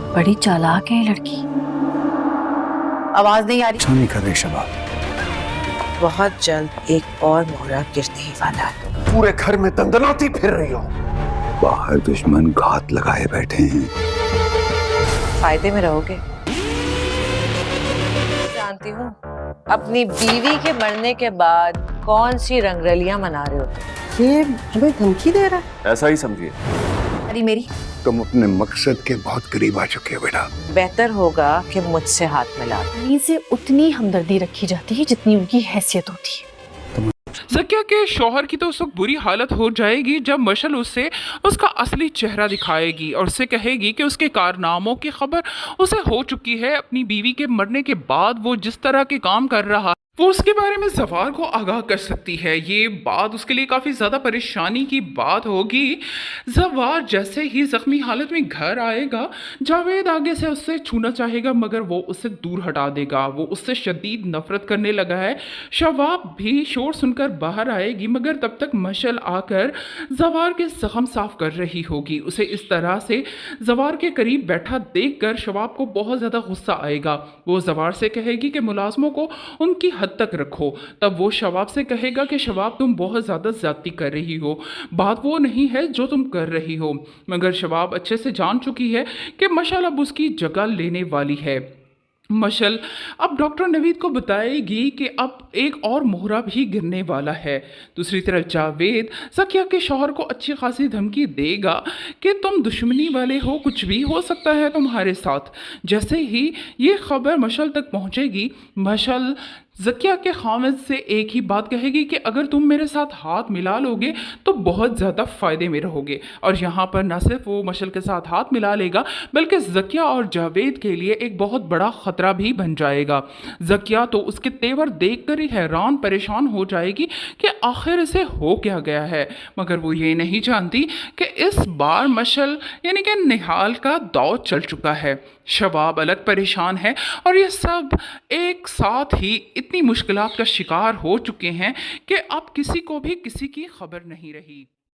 बड़ी चालाक है ये लड़की। आवाज नहीं आ रही। नहीं कर रहे शबाब। बहुत जल्द एक और मोहरा गिरने ही वाला है। पूरे घर में दंदनाती फिर रही हो। बाहर दुश्मन घात लगाए बैठे हैं। फायदे में रहोगे। जानती हूँ अपनी बीवी के मरने के बाद कौन सी रंगरलियां मना रहे हो तुम। ये हमें धमकी दे रहा है। ऐसा ही समझिए। अरे मेरी, तुम अपने मकसद के बहुत करीब आ चुके हो बेटा। बेहतर होगा कि मुझसे हाथ मिला दो। उन्हीं से उतनी हमदर्दी रखी जाती है जितनी उनकी हैसियत होती है। ज़किया के शौहर की तो उस वक्त बुरी हालत हो जाएगी जब मशल उससे उसका असली चेहरा दिखाएगी और उससे कहेगी कि उसके कारनामों की खबर उसे हो चुकी है। अपनी बीवी के मरने के बाद वो जिस तरह के काम कर रहा वो उसके बारे में ज़वार को आगाह कर सकती है। ये बात उसके लिए काफ़ी ज़्यादा परेशानी की बात होगी। ज़वार जैसे ही ज़ख्मी हालत में घर आएगा, जावेद आगे से उससे छूना चाहेगा मगर वो उससे दूर हटा देगा। वो उससे शदीद नफ़रत करने लगा है। शवाब भी शोर सुनकर बाहर आएगी मगर तब तक मशल आकर ज़वार के ज़ख्म साफ़ कर रही होगी। उसे इस तरह से ज़वार के करीब बैठा देखकर शवाब को बहुत ज़्यादा गुस्सा आएगा। वो ज़वार से कहेगी कि मुलाज़मों को उनकी हद तक रखो। तब वो शवाब से कहेगा कि शवाब तुम बहुत ज़्यादा ज़्यादती कर रही हो, बात वो नहीं है जो तुम कर रही हो। मगर शवाब अच्छे से जान चुकी है कि मशल अब उसकी जगह लेने वाली है। मशल अब डॉक्टर नवीद को बताएगी कि अब एक और मोहरा भी गिरने वाला है। दूसरी तरफ जावेद ज़किया के शौहर को अच्छी खासी धमकी देगा कि तुम दुश्मनी वाले हो, कुछ भी हो सकता है तुम्हारे साथ। जैसे ही ये खबर मशल तक पहुंचेगी, मशल ज़किया के खामिद से एक ही बात कहेगी कि अगर तुम मेरे साथ हाथ मिला लोगे तो बहुत ज़्यादा फ़ायदे में रहोगे। और यहाँ पर न सिर्फ वो मशल के साथ हाथ मिला लेगा बल्कि ज़किया और जावेद के लिए एक बहुत बड़ा ख़तरा भी बन जाएगा। ज़किया तो उसके तेवर देख कर ही हैरान परेशान हो जाएगी कि आखिर इसे हो क्या गया है। मगर वो ये नहीं जानती कि इस बार मशल यानी कि निहाल का दौर चल चुका है। शबाब अलग परेशान है और ये सब एक साथ ही इतनी मुश्किलात का शिकार हो चुके हैं कि अब किसी को भी किसी की खबर नहीं रही।